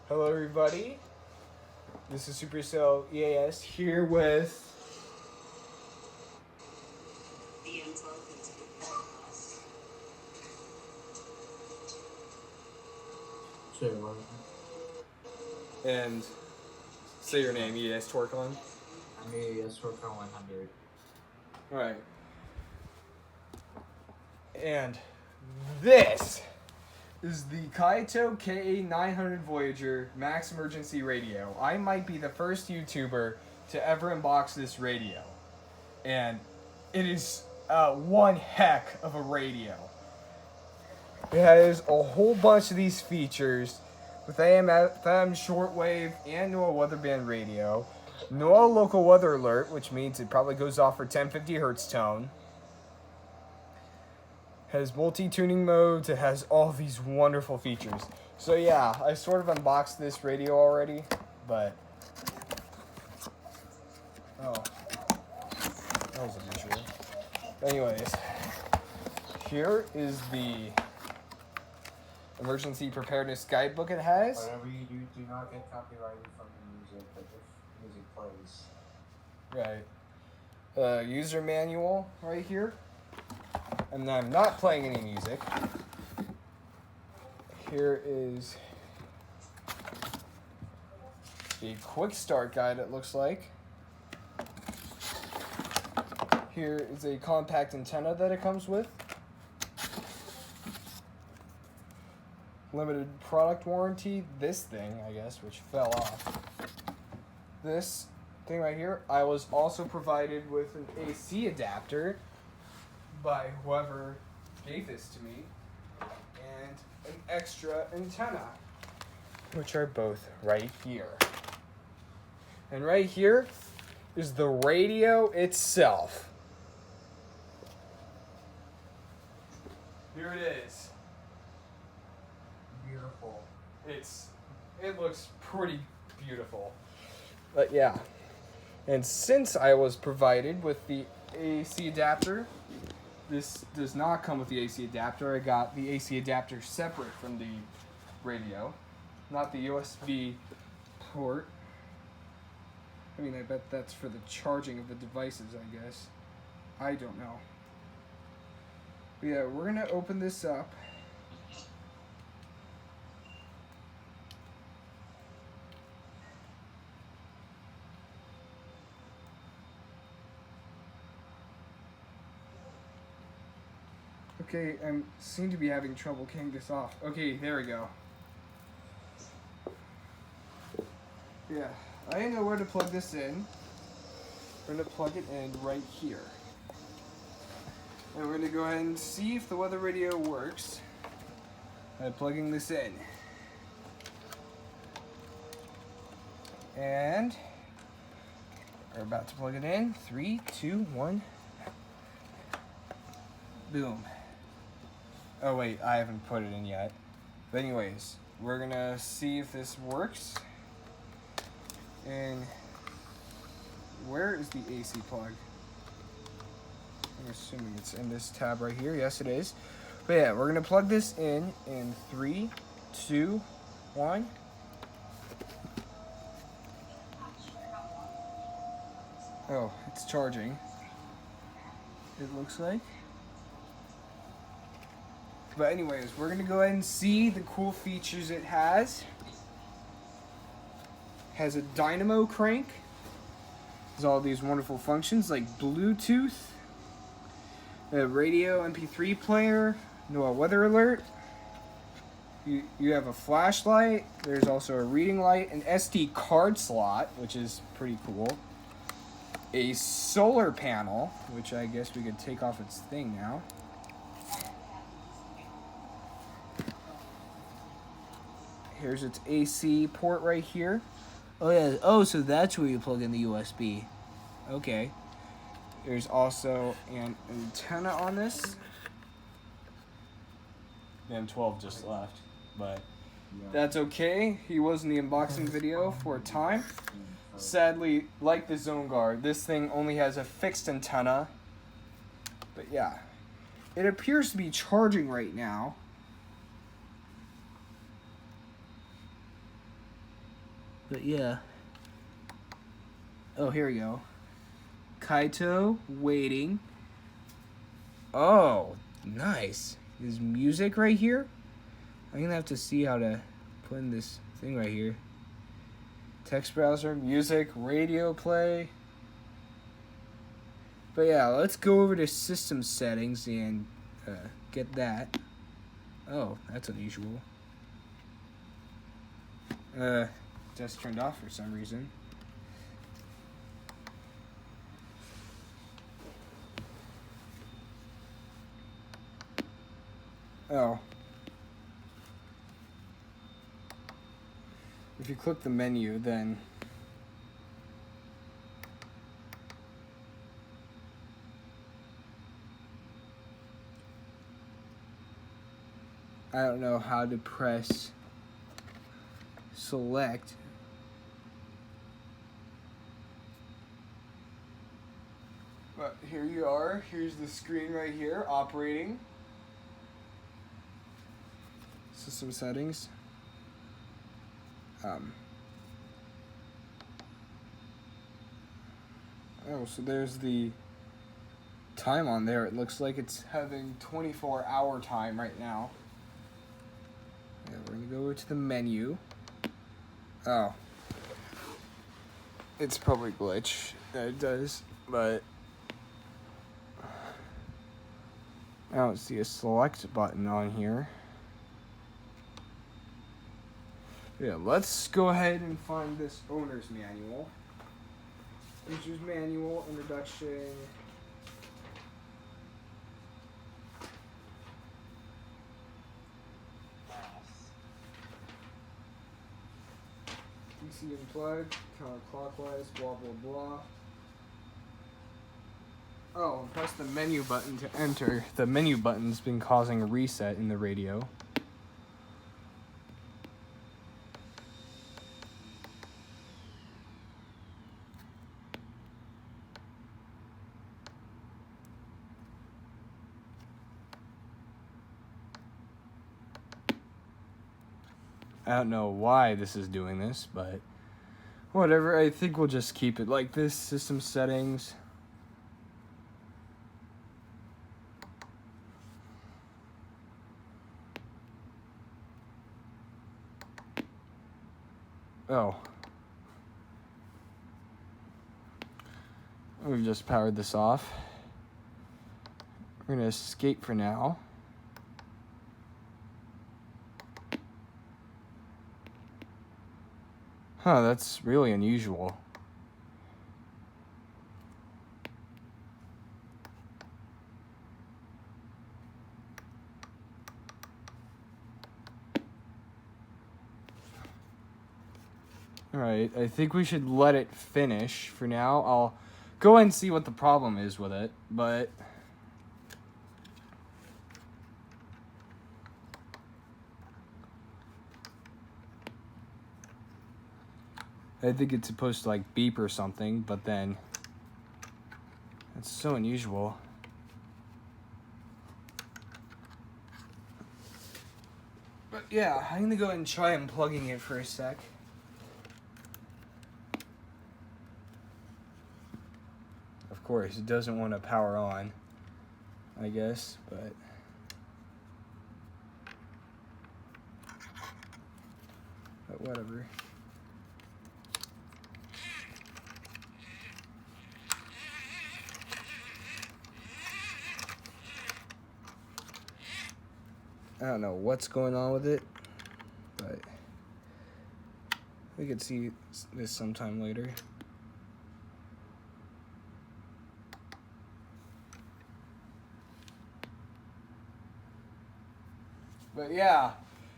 Hello everybody, this is Supercell EAS here with and say your name, EAS Torklin. I'm EAS Torklin 100. Alright. And this is the Kaito KA900 Voyager Max Emergency Radio. I might be the first YouTuber to ever unbox this radio. And it is one heck of a radio. It has a whole bunch of these features with AM, FM, shortwave, and NOAA weather band radio. NOAA local weather alert, which means it probably goes off for 1050 hertz tone. Has multi-tuning modes. It has all these wonderful features. So yeah, I sort of unboxed this radio already, but that was a visual. Anyways, here is the emergency preparedness guidebook it has. Whatever you do not get copyrighted from the music, but if music plays. Right. User manual right here. And I'm not playing any music. Here is a quick start guide, it looks like. Here is a compact antenna that it comes with. Limited product warranty. This thing, I guess, which fell off. This thing right here, I was also provided with an AC adapter by whoever gave this to me, and an extra antenna, which are both right here. And right here is the radio itself. Here it is. Beautiful. It looks pretty beautiful. But yeah. And since I was provided with the AC adapter, this does not come with the AC adapter. I got the AC adapter separate from the radio, not the USB port. I mean, I bet that's for the charging of the devices, I guess. I don't know. But yeah, we're gonna open this up. Okay, I seem to be having trouble getting this off. Okay, there we go. Yeah, I know where to plug this in. We're going to plug it in right here. And we're going to go ahead and see if the weather radio works by plugging this in. And we're about to plug it in. 3, 2, 1. Boom. Oh wait, I haven't put it in yet. But anyways, we're gonna see if this works. And where is the AC plug? I'm assuming it's in this tab right here. Yes, it is. But yeah, we're gonna plug this in 3, 2, 1. Oh, it's charging. It looks like. But anyways, we're going to go ahead and see the cool features it has. Has a dynamo crank. Has all these wonderful functions like Bluetooth, a radio MP3 player, NOAA weather alert. You have a flashlight. There's also a reading light, an SD card slot, which is pretty cool. A solar panel, which I guess we could take off its thing now. Here's its AC port right here. Oh yeah, oh, so that's where you plug in the USB. Okay. There's also an antenna on this. The M12 just left, but that's okay. He was in the unboxing video for a time. sadly, like the Zone Guard, this thing only has a fixed antenna. But yeah, it appears to be charging right now. But yeah. Oh, here we go. Kaito, waiting. Oh, nice. There's music right here. I'm gonna have to see how to put in this thing right here. Text browser, music, radio play. But yeah, let's go over to system settings and get that. Oh, that's unusual. Just turned off for some reason. Oh. If you click the menu, then I don't know how to press select. But here you are. Here's the screen right here, operating. System settings. Oh, so there's the time on there. It looks like it's having 24-hour time right now. Yeah, we're gonna go over to the menu. Oh. It's probably glitch. It does, but I don't see a select button on here. Yeah, let's go ahead and find this owner's manual. User's manual, introduction. DC unplugged, counterclockwise, blah blah blah. Oh, and press the menu button to enter. The menu button's been causing a reset in the radio. I don't know why this is doing this, but whatever. I think we'll just keep it like this. System settings. Oh. We've just powered this off. We're going to escape for now. Huh, that's really unusual. Alright, I think we should let it finish for now. I'll go and see what the problem is with it, but I think it's supposed to like beep or something, but then that's so unusual. But yeah, I'm gonna go ahead and try unplugging it for a sec. Of course, it doesn't want to power on, I guess, but whatever. I don't know what's going on with it, but we could see this sometime later. But yeah,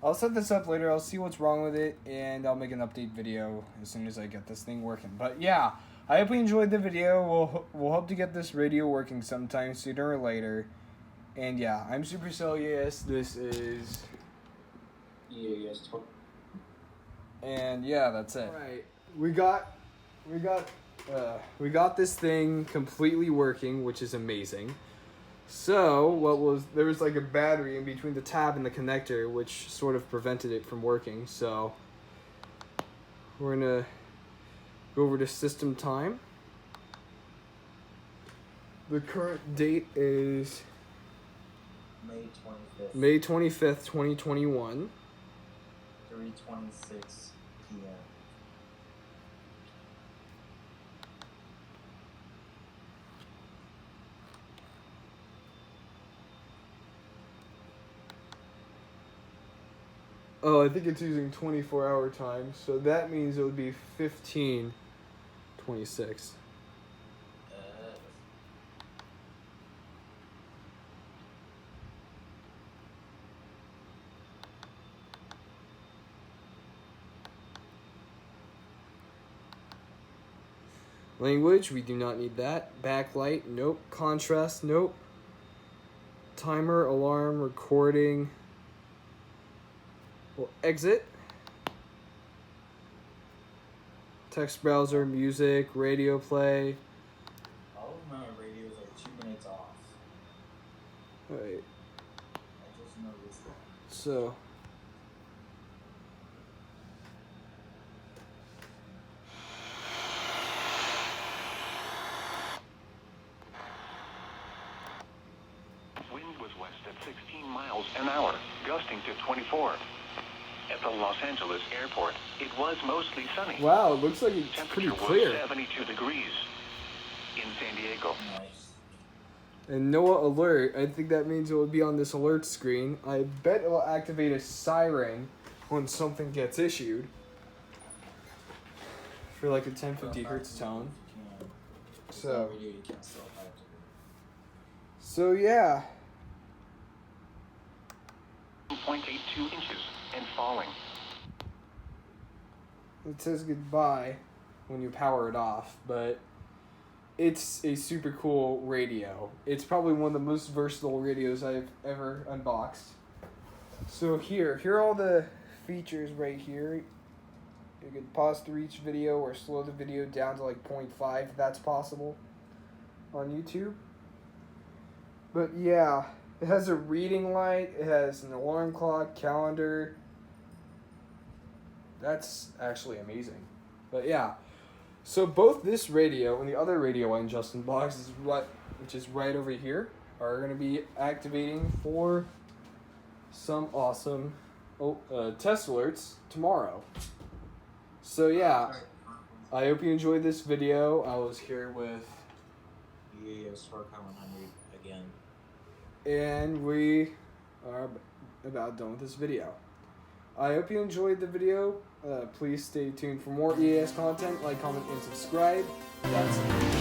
I'll set this up later. I'll see what's wrong with it, and I'll make an update video as soon as I get this thing working. But yeah, I hope you enjoyed the video. We'll hope to get this radio working sometime sooner or later. And yeah, I'm Supercilious. This is EAS 20. And yeah, that's it. Alright, we got we got this thing completely working, which is amazing. So there was like a battery in between the tab and the connector, which sort of prevented it from working. So we're gonna go over to system time. The current date is May 25th. May 25th, 2021. 3:26 p.m. Oh, I think it's using 24-hour time, so that means it would be 15:26. Language, we do not need that. Backlight, nope. Contrast, nope. Timer, alarm, recording. We'll exit. Text browser, music, radio play. All of my radios are 2 minutes off. Alright, I just noticed that. so. Wind was west at 16 miles an hour, gusting to 24. At the Los Angeles airport, it was mostly sunny. Wow, it looks like it's pretty Temperature clear. was 72 degrees. In San Diego, Nice. And NOAA alert, I think that means it will be on this alert screen. I bet it will activate a siren when something gets issued. For like a 1050 hertz tone. So- Radio you can still activate. So yeah. 2.82 inches and falling. It says goodbye when you power it off, but it's a super cool radio. It's probably one of the most versatile radios I've ever unboxed. So here are all the features right here. You can pause through each video or slow the video down to like 0.5 if that's possible on YouTube. But yeah, it has a reading light, it has an alarm clock, calendar. That's actually amazing. But yeah, so both this radio and the other radio I just unboxed, which is right over here, are going to be activating for some awesome test alerts tomorrow. So yeah, I hope you enjoyed this video. I was here with, Star KA900 again. and we are about done with this video. I hope you enjoyed the video. Please stay tuned for more EAS content. Like, comment, and subscribe. That's it.